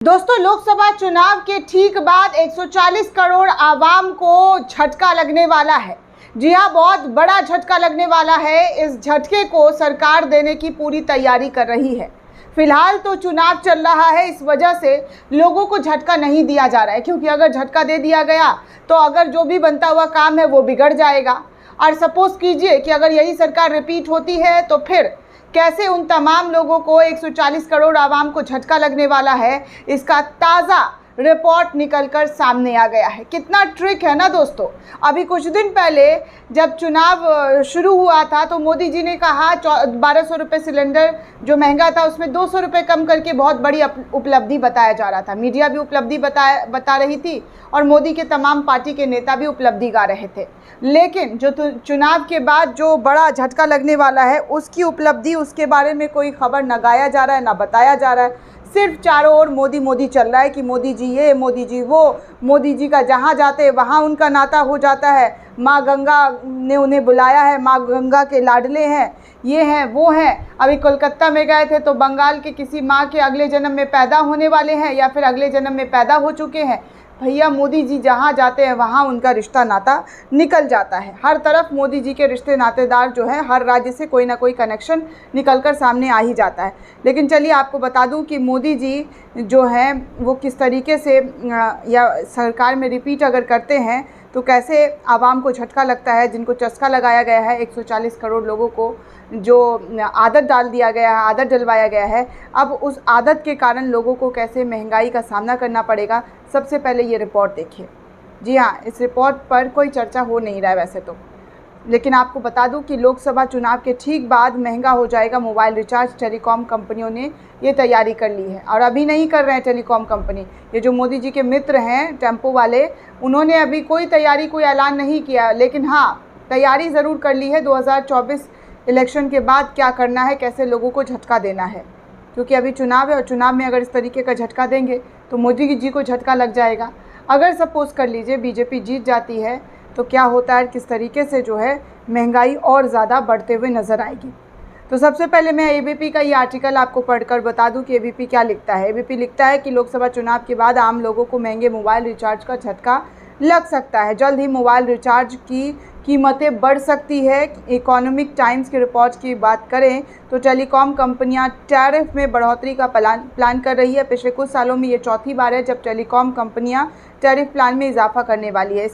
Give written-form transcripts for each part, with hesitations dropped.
दोस्तों, लोकसभा चुनाव के ठीक बाद 140 करोड़ आवाम को झटका लगने वाला है। जी हाँ, बहुत बड़ा झटका लगने वाला है। इस झटके को सरकार देने की पूरी तैयारी कर रही है। फिलहाल तो चुनाव चल रहा है, इस वजह से लोगों को झटका नहीं दिया जा रहा है, क्योंकि अगर झटका दे दिया गया तो अगर जो भी बनता हुआ काम है वो बिगड़ जाएगा। और सपोज कीजिए कि अगर यही सरकार रिपीट होती है तो फिर कैसे उन तमाम लोगों को 140 करोड़ आवाम को झटका लगने वाला है, इसका ताज़ा रिपोर्ट निकलकर सामने आ गया है। कितना ट्रिक है ना दोस्तों। अभी कुछ दिन पहले जब चुनाव शुरू हुआ था तो मोदी जी ने कहा 1200 रुपये सिलेंडर जो महंगा था उसमें 200 रुपये कम करके बहुत बड़ी उपलब्धि बताया जा रहा था। मीडिया भी उपलब्धि बता रही थी और मोदी के तमाम पार्टी के नेता भी उपलब्धि गा रहे थे। लेकिन जो चुनाव के बाद जो बड़ा झटका लगने वाला है उसकी उपलब्धि, उसके बारे में कोई खबर न गाया जा रहा है ना बताया जा रहा है। सिर्फ चारों ओर मोदी मोदी चल रहा है कि मोदी जी ये, मोदी जी वो, मोदी जी का जहाँ जाते हैं वहाँ उनका नाता हो जाता है। माँ गंगा ने उन्हें बुलाया है, माँ गंगा के लाडले हैं, ये हैं वो हैं। अभी कोलकाता में गए थे तो बंगाल के किसी माँ के अगले जन्म में पैदा होने वाले हैं या फिर अगले जन्म में पैदा हो चुके हैं। भैया मोदी जी जहाँ जाते हैं वहाँ उनका रिश्ता नाता निकल जाता है। हर तरफ मोदी जी के रिश्ते नातेदार जो है, हर राज्य से कोई ना कोई कनेक्शन निकल कर सामने आ ही जाता है। लेकिन चलिए आपको बता दूं कि मोदी जी जो हैं वो किस तरीके से या सरकार में रिपीट अगर करते हैं तो कैसे आवाम को झटका लगता है। जिनको चस्का लगाया गया है 140 करोड़ लोगों को, जो आदत डाल दिया गया है, आदत डलवाया गया है, अब उस आदत के कारण लोगों को कैसे महंगाई का सामना करना पड़ेगा। सबसे पहले ये रिपोर्ट देखिए। जी हाँ, इस रिपोर्ट पर कोई चर्चा हो नहीं रहा है वैसे तो, लेकिन आपको बता दूं कि लोकसभा चुनाव के ठीक बाद महंगा हो जाएगा मोबाइल रिचार्ज। टेलीकॉम कंपनियों ने ये तैयारी कर ली है और अभी नहीं कर रहे हैं टेलीकॉम कंपनी। ये जो मोदी जी के मित्र हैं टेम्पो वाले, उन्होंने अभी कोई तैयारी, कोई ऐलान नहीं किया, लेकिन हाँ तैयारी ज़रूर कर ली है 2024 इलेक्शन के बाद क्या करना है, कैसे लोगों को झटका देना है। क्योंकि अभी चुनाव है और चुनाव में अगर इस तरीके का झटका देंगे तो मोदी जी को झटका लग जाएगा। अगर सपोज़ कर लीजिए बीजेपी जीत जाती है तो क्या होता है, किस तरीके से जो है महंगाई और ज़्यादा बढ़ते हुए नज़र आएगी। तो सबसे पहले मैं एबीपी का ये आर्टिकल आपको पढ़कर बता दूं कि एबीपी क्या लिखता है। एबीपी लिखता है कि लोकसभा चुनाव के बाद आम लोगों को महंगे मोबाइल रिचार्ज का झटका लग सकता है। जल्द ही मोबाइल रिचार्ज की कीमतें बढ़ सकती है। इकोनॉमिक टाइम्स की रिपोर्ट की बात करें तो टेलीकॉम कंपनियां टैरिफ में बढ़ोतरी का प्लान कर रही है। पिछले कुछ सालों में ये चौथी बार है जब टेलीकॉम कंपनियां टैरिफ प्लान में इजाफा करने वाली है।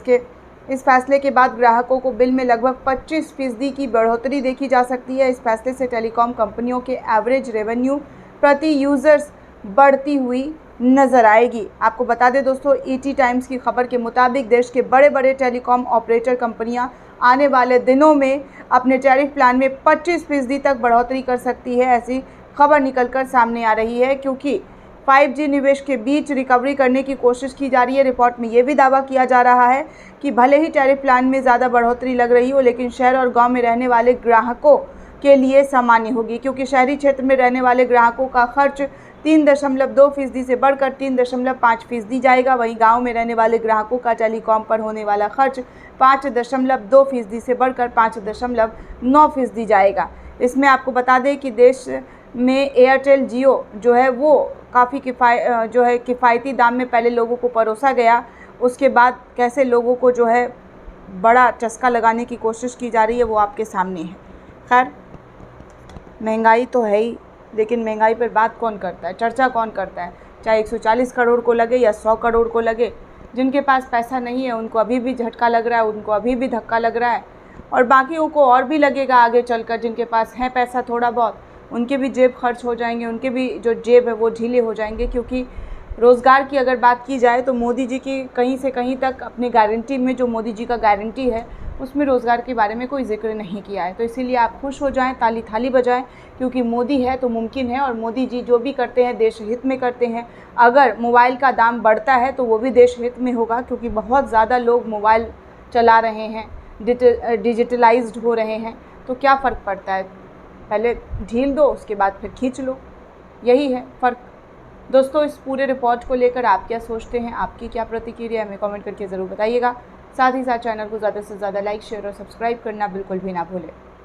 इस फैसले के बाद ग्राहकों को बिल में लगभग 25% की बढ़ोतरी देखी जा सकती है। इस फैसले से टेलीकॉम कंपनियों के एवरेज रेवेन्यू प्रति यूज़र्स बढ़ती हुई नज़र आएगी। आपको बता दें दोस्तों, ईटी टाइम्स की खबर के मुताबिक देश के बड़े बड़े टेलीकॉम ऑपरेटर कंपनियां आने वाले दिनों में अपने टैरिफ प्लान में 25% तक बढ़ोतरी कर सकती है। ऐसी खबर निकलकर सामने आ रही है क्योंकि 5G निवेश के बीच रिकवरी करने की कोशिश की जा रही है। रिपोर्ट में ये भी दावा किया जा रहा है कि भले ही टैरिफ प्लान में ज़्यादा बढ़ोतरी लग रही हो, लेकिन शहर और गांव में रहने वाले ग्राहकों के लिए सामान्य होगी, क्योंकि शहरी क्षेत्र में रहने वाले ग्राहकों का खर्च 3.2% से बढ़कर 3.5% जाएगा। वहीं गांव में रहने वाले ग्राहकों का टेलीकॉम पर होने वाला खर्च 5.2% से बढ़कर 5.9% जाएगा। इसमें आपको बता दें कि देश में एयरटेल जियो जो है वो काफ़ी किफ़ायती दाम में पहले लोगों को परोसा गया। उसके बाद कैसे लोगों को जो है बड़ा चस्का लगाने की कोशिश की जा रही है वो आपके सामने है। खैर, महंगाई तो है ही, लेकिन महंगाई पर बात कौन करता है, चर्चा कौन करता है। चाहे 140 करोड़ को लगे या 100 करोड़ को लगे, जिनके पास पैसा नहीं है उनको अभी भी झटका लग रहा है, उनको अभी भी धक्का लग रहा है, और बाकियों को और भी लगेगा आगे चलकर। जिनके पास है पैसा थोड़ा बहुत, उनके भी जेब खर्च हो जाएंगे, उनके भी जो जेब है वो ढीले हो जाएंगे। क्योंकि रोज़गार की अगर बात की जाए तो मोदी जी की कहीं से कहीं तक अपनी गारंटी में, जो मोदी जी का गारंटी है उसमें रोज़गार के बारे में कोई जिक्र नहीं किया है। तो इसीलिए आप खुश हो जाएं, ताली थाली बजाएं, क्योंकि मोदी है तो मुमकिन है। और मोदी जी जो भी करते हैं देश हित में करते हैं। अगर मोबाइल का दाम बढ़ता है तो वो भी देश हित में होगा, क्योंकि बहुत ज़्यादा लोग मोबाइल चला रहे हैं, डिजिटलाइज्ड हो रहे हैं। तो क्या फ़र्क पड़ता है, पहले ढील दो उसके बाद फिर खींच लो, यही है फ़र्क। दोस्तों, इस पूरे रिपोर्ट को लेकर आप क्या सोचते हैं, आपकी क्या प्रतिक्रिया है, हमें कमेंट करके ज़रूर बताइएगा। साथ ही साथ चैनल को ज़्यादा से ज़्यादा लाइक, शेयर और सब्सक्राइब करना बिल्कुल भी ना भूलें।